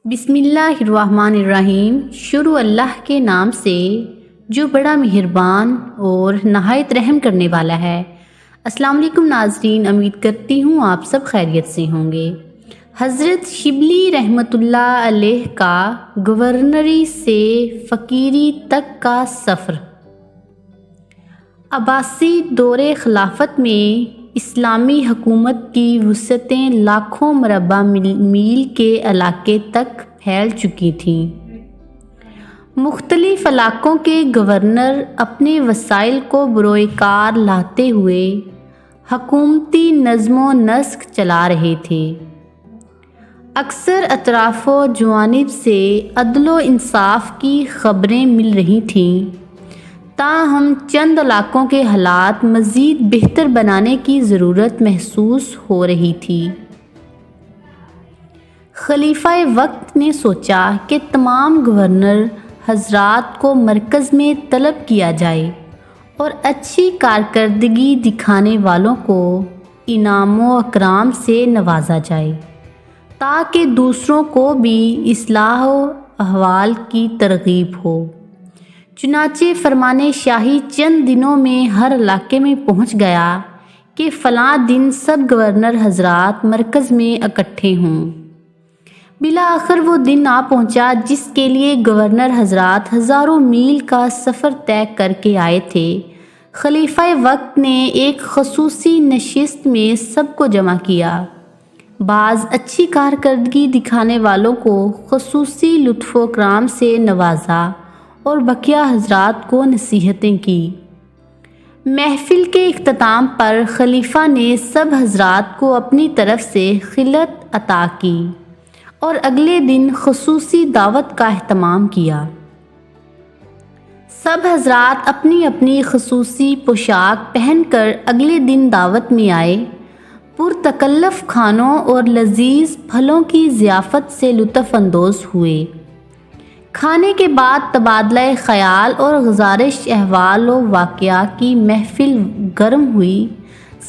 بسم اللہ الرحمن الرحیم۔ شروع اللہ کے نام سے جو بڑا مہربان اور نہایت رحم کرنے والا ہے۔ السلام علیکم ناظرین، امید کرتی ہوں آپ سب خیریت سے ہوں گے۔ حضرت شبلی رحمۃ اللہ علیہ کا گورنری سے فقیری تک کا سفر۔ عباسی دور خلافت میں اسلامی حکومت کی وسعتیں لاکھوں مربع میل کے علاقے تک پھیل چکی تھیں۔ مختلف علاقوں کے گورنر اپنے وسائل کو بروئے کار لاتے ہوئے حکومتی نظم و نسق چلا رہے تھے۔ اکثر اطراف و جوانب سے عدل و انصاف کی خبریں مل رہی تھیں، تاہم چند علاقوں کے حالات مزید بہتر بنانے کی ضرورت محسوس ہو رہی تھی۔ خلیفہ وقت نے سوچا کہ تمام گورنر حضرات کو مرکز میں طلب کیا جائے اور اچھی کارکردگی دکھانے والوں کو انعام و اکرام سے نوازا جائے، تاکہ دوسروں کو بھی اصلاح و احوال کی ترغیب ہو۔ چنانچہ فرمان شاہی چند دنوں میں ہر علاقے میں پہنچ گیا کہ فلاں دن سب گورنر حضرات مرکز میں اکٹھے ہوں۔ بالآخر وہ دن آ پہنچا جس کے لیے گورنر حضرات ہزاروں میل کا سفر طے کر کے آئے تھے۔ خلیفہ وقت نے ایک خصوصی نشست میں سب کو جمع کیا، بعض اچھی کارکردگی دکھانے والوں کو خصوصی لطف و اکرام سے نوازا اور بقیہ حضرات کو نصیحتیں کی۔ محفل کے اختتام پر خلیفہ نے سب حضرات کو اپنی طرف سے خلعت عطا کی اور اگلے دن خصوصی دعوت کا اہتمام کیا۔ سب حضرات اپنی اپنی خصوصی پوشاک پہن کر اگلے دن دعوت میں آئے۔ پرتکلف کھانوں اور لذیذ پھلوں کی ضیافت سے لطف اندوز ہوئے۔ کھانے کے بعد تبادلہ خیال اور گزارش احوال و واقعات کی محفل گرم ہوئی۔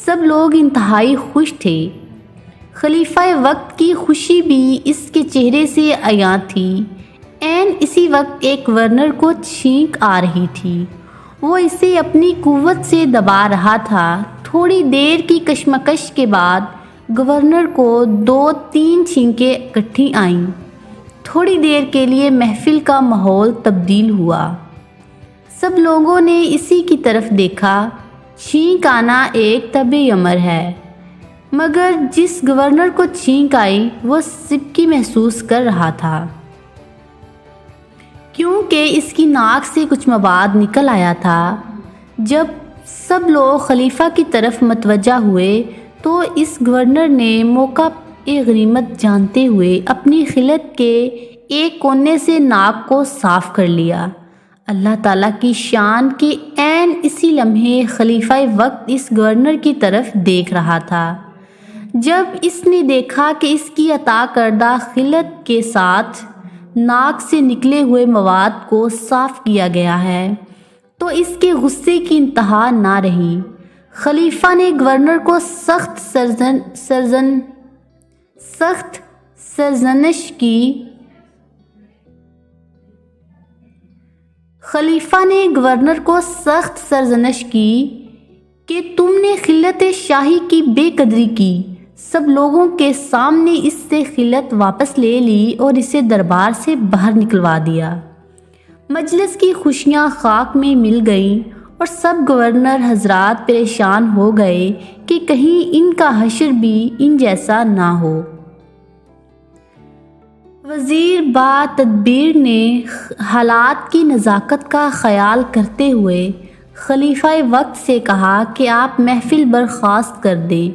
سب لوگ انتہائی خوش تھے۔ خلیفہ وقت کی خوشی بھی اس کے چہرے سے عیاں تھی۔ عین اسی وقت ایک گورنر کو چھینک آ رہی تھی، وہ اسے اپنی قوت سے دبا رہا تھا۔ تھوڑی دیر کی کشمکش کے بعد گورنر کو 2-3 چھینکیں اکٹھی آئیں۔ تھوڑی دیر کے لیے محفل کا ماحول تبدیل ہوا۔ سب لوگوں نے اسی کی طرف دیکھا۔ چھینک آنا ایک طبعی امر ہے، مگر جس گورنر کو چھینک آئی وہ سبکی محسوس کر رہا تھا، کیونکہ اس کی ناک سے کچھ مواد نکل آیا تھا۔ جب سب لوگ خلیفہ کی طرف متوجہ ہوئے تو اس گورنر نے موقع غنیمت جانتے ہوئے اپنی خلعت کے ایک کونے سے ناک کو صاف کر لیا۔ اللہ تعالیٰ کی شان کہ عین اسی لمحے خلیفہ وقت اس گورنر کی طرف دیکھ رہا تھا۔ جب اس نے دیکھا کہ اس کی عطا کردہ خلعت کے ساتھ ناک سے نکلے ہوئے مواد کو صاف کیا گیا ہے تو اس کے غصے کی انتہا نہ رہی۔ خلیفہ نے گورنر کو سخت سرزنش کی۔ خلیفہ نے گورنر کو سخت سرزنش کی کہ تم نے خلعت شاہی کی بے قدری کی۔ سب لوگوں کے سامنے اس سے خلعت واپس لے لی اور اسے دربار سے باہر نکلوا دیا۔ مجلس کی خوشیاں خاک میں مل گئیں اور سب گورنر حضرات پریشان ہو گئے کہ کہیں ان کا حشر بھی ان جیسا نہ ہو۔ وزیر با تدبیر نے حالات کی نزاکت کا خیال کرتے ہوئے خلیفہ وقت سے کہا کہ آپ محفل برخاست کر دیں۔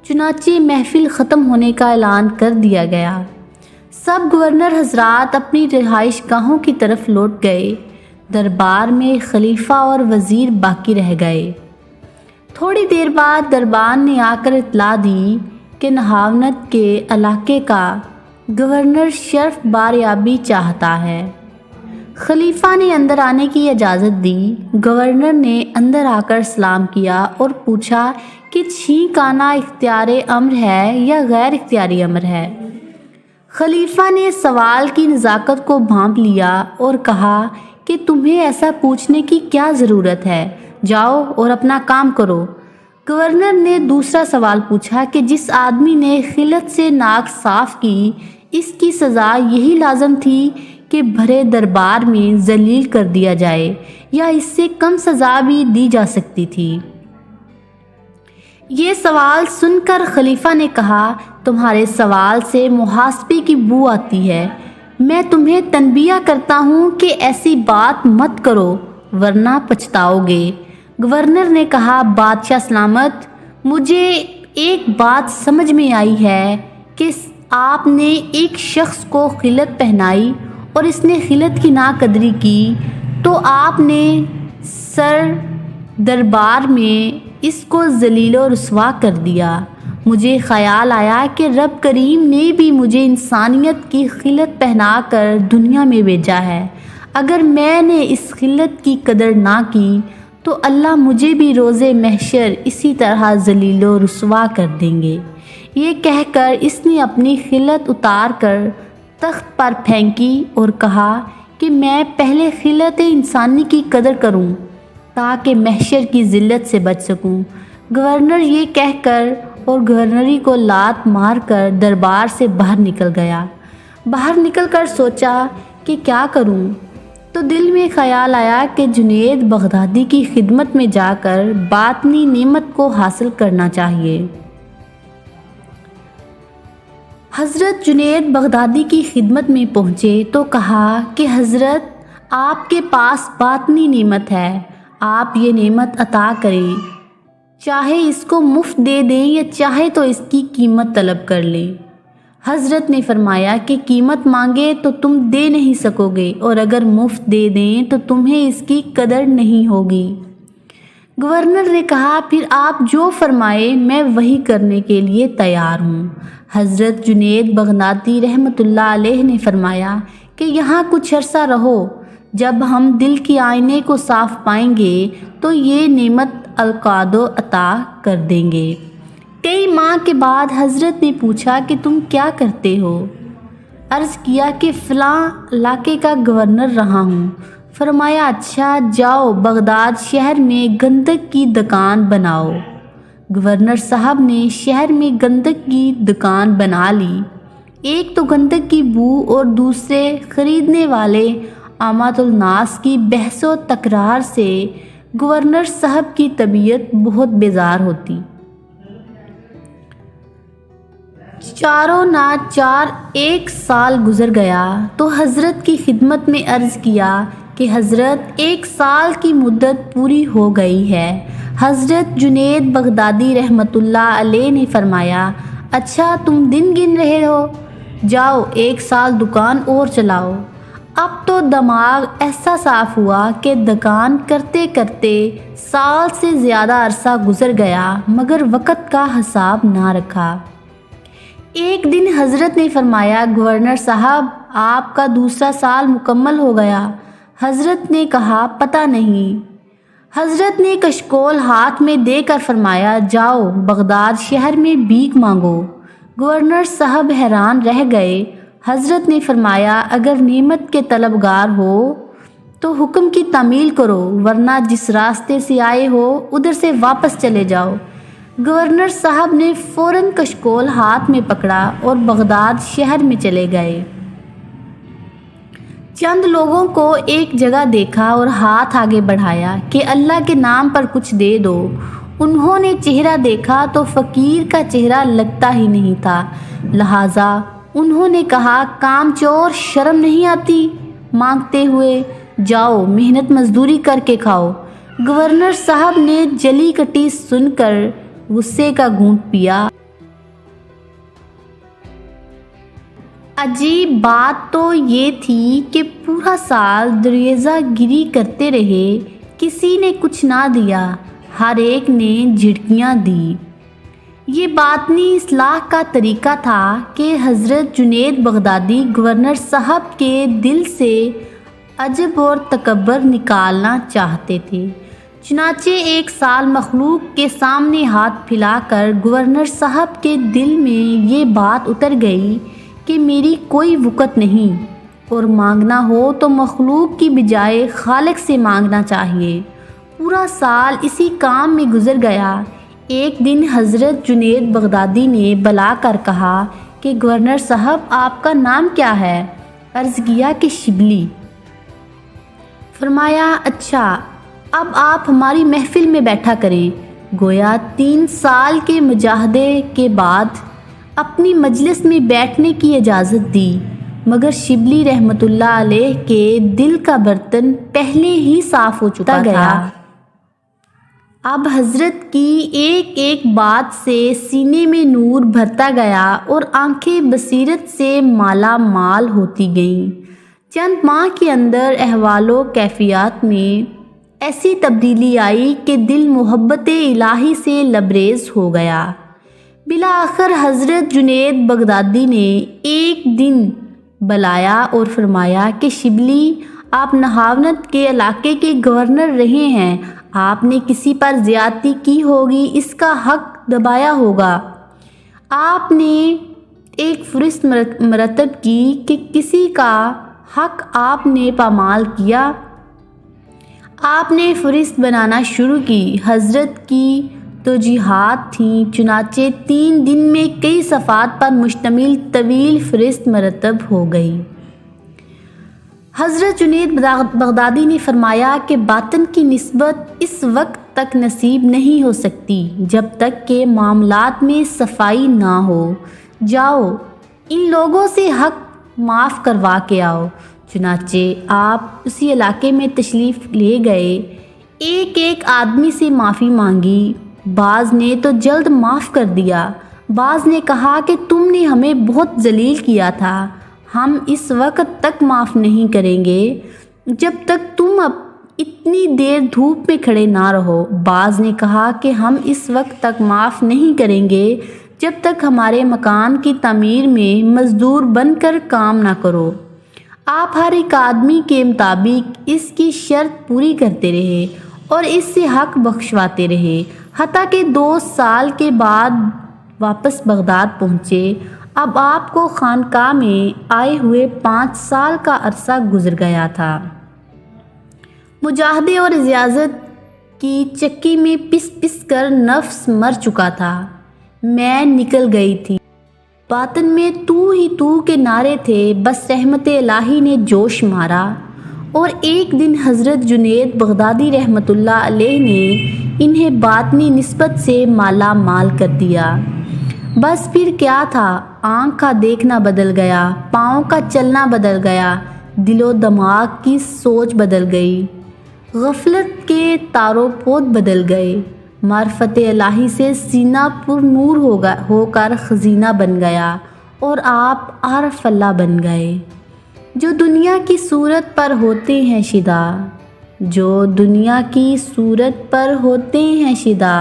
چنانچہ محفل ختم ہونے کا اعلان کر دیا گیا۔ سب گورنر حضرات اپنی رہائش گاہوں کی طرف لوٹ گئے۔ دربار میں خلیفہ اور وزیر باقی رہ گئے۔ تھوڑی دیر بعد دربان نے آ کر اطلاع دی کہ نہاونت کے علاقے کا گورنر شرف باریابی چاہتا ہے۔ خلیفہ نے اندر آنے کی اجازت دی۔ گورنر نے اندر آ کر سلام کیا اور پوچھا کہ چھینک آنا اختیار امر ہے یا غیر اختیاری امر ہے۔ خلیفہ نے سوال کی نزاکت کو بھانپ لیا اور کہا کہ تمہیں ایسا پوچھنے کی کیا ضرورت ہے، جاؤ اور اپنا کام کرو۔ گورنر نے دوسرا سوال پوچھا کہ جس آدمی نے خلت سے ناک صاف کی، اس کی سزا یہی لازم تھی کہ بھرے دربار میں ذلیل کر دیا جائے، یا اس سے کم سزا بھی دی جا سکتی تھی؟ یہ سوال سن کر خلیفہ نے کہا، تمہارے سوال سے محاسبے کی بو آتی ہے۔ میں تمہیں تنبیہ کرتا ہوں کہ ایسی بات مت کرو ورنہ پچھتاؤ گے۔ گورنر نے کہا، بادشاہ سلامت، مجھے ایک بات سمجھ میں آئی ہے کہ آپ نے ایک شخص کو خلعت پہنائی اور اس نے خلعت کی ناقدری کی تو آپ نے سر دربار میں اس کو ذلیل و رسوا کر دیا۔ مجھے خیال آیا کہ رب کریم نے بھی مجھے انسانیت کی خلعت پہنا کر دنیا میں بھیجا ہے۔ اگر میں نے اس خلعت کی قدر نہ کی تو اللہ مجھے بھی روز محشر اسی طرح ذلیل و رسوا کر دیں گے۔ یہ کہہ کر اس نے اپنی خلعت اتار کر تخت پر پھینکی اور کہا کہ میں پہلے خلعت انسانی کی قدر کروں تاکہ محشر کی ذلت سے بچ سکوں۔ گورنر یہ کہہ کر اور گورنری کو لات مار کر دربار سے باہر نکل گیا۔ باہر نکل کر سوچا کہ کیا کروں، تو دل میں خیال آیا کہ جنید بغدادی کی خدمت میں جا کر باطنی نعمت کو حاصل کرنا چاہیے۔ حضرت جنید بغدادی کی خدمت میں پہنچے تو کہا کہ حضرت، آپ کے پاس باطنی نعمت ہے، آپ یہ نعمت عطا کریں، چاہے اس کو مفت دے دیں یا چاہے تو اس کی قیمت طلب کر لیں۔ حضرت نے فرمایا کہ قیمت مانگے تو تم دے نہیں سکو گے، اور اگر مفت دے دیں تو تمہیں اس کی قدر نہیں ہوگی۔ گورنر نے کہا، پھر آپ جو فرمائے میں وہی کرنے کے لیے تیار ہوں۔ حضرت جنید بغدادی رحمۃ اللہ علیہ نے فرمایا کہ یہاں کچھ عرصہ رہو، جب ہم دل کی آئینے کو صاف پائیں گے تو یہ نعمت القادو عطا کر دیں گے۔ کئی ماہ کے بعد حضرت نے پوچھا کہ تم کیا کرتے ہو؟ عرض کیا کہ فلاں علاقے کا گورنر رہا ہوں۔ فرمایا، اچھا، جاؤ بغداد شہر میں گندک کی دکان بناؤ۔ گورنر صاحب نے شہر میں گندک کی دکان بنا لی۔ ایک تو گندک کی بو اور دوسرے خریدنے والے عامۃ الناس کی بحث و تکرار سے گورنر صاحب کی طبیعت بہت بیزار ہوتی۔ چاروں ناچار ایک سال گزر گیا تو حضرت کی خدمت میں عرض کیا کہ حضرت، ایک سال کی مدت پوری ہو گئی ہے۔ حضرت جنید بغدادی رحمۃ اللہ علیہ نے فرمایا، اچھا تم دن گن رہے ہو، جاؤ ایک سال دکان اور چلاؤ۔ اب تو دماغ ایسا صاف ہوا کہ دکان کرتے کرتے سال سے زیادہ عرصہ گزر گیا مگر وقت کا حساب نہ رکھا۔ ایک دن حضرت نے فرمایا، گورنر صاحب، آپ کا دوسرا سال مکمل ہو گیا۔ حضرت نے کہا، پتہ نہیں۔ حضرت نے کشکول ہاتھ میں دے کر فرمایا، جاؤ بغداد شہر میں بھیک مانگو۔ گورنر صاحب حیران رہ گئے۔ حضرت نے فرمایا، اگر نعمت کے طلبگار ہو تو حکم کی تعمیل کرو، ورنہ جس راستے سے آئے ہو ادھر سے واپس چلے جاؤ۔ گورنر صاحب نے فوراً کشکول ہاتھ میں پکڑا اور بغداد شہر میں چلے گئے۔ چند لوگوں کو ایک جگہ دیکھا اور ہاتھ آگے بڑھایا کہ اللہ کے نام پر کچھ دے دو۔ انہوں نے چہرہ دیکھا تو فقیر کا چہرہ لگتا ہی نہیں تھا، لہٰذا انہوں نے کہا، کام چور، شرم نہیں آتی مانگتے ہوئے؟ جاؤ محنت مزدوری کر کے کھاؤ۔ گورنر صاحب نے جلی کٹی سن کر غصے کا گھونٹ پیا۔ عجیب بات تو یہ تھی کہ پورا سال دریزہ گیری کرتے رہے، کسی نے کچھ نہ دیا، ہر ایک نے جھٹکیاں دی۔ یہ باطنی اصلاح کا طریقہ تھا کہ حضرت جنید بغدادی گورنر صاحب کے دل سے عجب اور تکبر نکالنا چاہتے تھے۔ چنانچہ ایک سال مخلوق کے سامنے ہاتھ پھیلا کر گورنر صاحب کے دل میں یہ بات اتر گئی کہ میری کوئی وقت نہیں اور مانگنا ہو تو مخلوق کی بجائے خالق سے مانگنا چاہیے۔ پورا سال اسی کام میں گزر گیا۔ ایک دن حضرت جنید بغدادی نے بلا کر کہا کہ گورنر صاحب آپ کا نام کیا ہے؟ عرض کیا کہ شبلی۔ فرمایا اچھا اب آپ ہماری محفل میں بیٹھا کریں۔ گویا 3 سال کے مجاہدے کے بعد اپنی مجلس میں بیٹھنے کی اجازت دی، مگر شبلی رحمۃ اللہ علیہ کے دل کا برتن پہلے ہی صاف ہو چکا تھا۔ اب حضرت کی ایک ایک بات سے سینے میں نور بھرتا گیا اور آنکھیں بصیرت سے مالا مال ہوتی گئیں۔ چند ماہ کے اندر احوال و کیفیات میں ایسی تبدیلی آئی کہ دل محبت الہی سے لبریز ہو گیا۔ بالآخر حضرت جنید بغدادی نے ایک دن بلایا اور فرمایا کہ شبلی آپ نہاونت کے علاقے کے گورنر رہے ہیں، آپ نے کسی پر زیادتی کی ہوگی، اس کا حق دبایا ہوگا۔ آپ نے ایک فہرست مرتب کی کہ کسی کا حق آپ نے پامال کیا۔ آپ نے فہرست بنانا شروع کی۔ حضرت کی توجیہات تھیں، چنانچہ 3 دن میں کئی صفحات پر مشتمل طویل فہرست مرتب ہو گئی۔ حضرت جنید بغدادی نے فرمایا کہ باطن کی نسبت اس وقت تک نصیب نہیں ہو سکتی جب تک کہ معاملات میں صفائی نہ ہو۔ جاؤ ان لوگوں سے حق معاف کروا کے آؤ۔ چنانچہ آپ اسی علاقے میں تشریف لے گئے، ایک ایک آدمی سے معافی مانگی۔ بعض نے تو جلد معاف کر دیا، بعض نے کہا کہ تم نے ہمیں بہت ذلیل کیا تھا، ہم اس وقت تک معاف نہیں کریں گے جب تک تم اب اتنی دیر دھوپ میں کھڑے نہ رہو۔ بعض نے کہا کہ ہم اس وقت تک معاف نہیں کریں گے جب تک ہمارے مکان کی تعمیر میں مزدور بن کر کام نہ کرو۔ آپ ہر ایک آدمی کے مطابق اس کی شرط پوری کرتے رہے اور اس سے حق بخشواتے رہے، حتیٰ کہ 2 سال کے بعد واپس بغداد پہنچے۔ اب آپ کو خانقاہ میں آئے ہوئے 5 سال کا عرصہ گزر گیا تھا۔ مجاہدے اور ریاضت کی چکی میں پس پس کر نفس مر چکا تھا، میں نکل گئی تھی۔ باطن میں تو ہی تو کے نعرے تھے، بس رحمت الہی نے جوش مارا۔ اور ایک دن حضرت جنید بغدادی رحمۃ اللہ علیہ نے انہیں باطنی نسبت سے مالا مال کر دیا۔ بس پھر کیا تھا، آنکھ کا دیکھنا بدل گیا، پاؤں کا چلنا بدل گیا، دل و دماغ کی سوچ بدل گئی، غفلت کے تارو پود بدل گئے، معرفت الہی سے سینہ پر نور ہو کر خزینہ بن گیا اور آپ عارف اللہ بن گئے۔ جو دنیا کی صورت پر ہوتے ہیں شدا، جو دنیا کی صورت پر ہوتے ہیں شدا،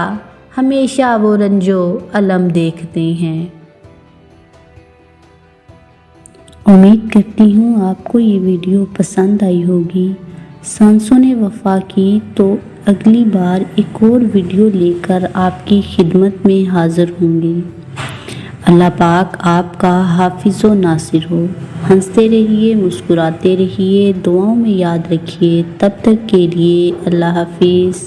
ہمیشہ وہ رنجو علم دیکھتے ہیں۔ امید کرتی ہوں آپ کو یہ ویڈیو پسند آئی ہوگی۔ سانسوں نے وفا کی تو اگلی بار ایک اور ویڈیو لے کر آپ کی خدمت میں حاضر ہوں گی۔ اللہ پاک آپ کا حافظ و ناصر ہو۔ ہنستے رہیے، مسکراتے رہیے، دعاؤں میں یاد رکھیے۔ تب تک کے لیے اللہ حافظ۔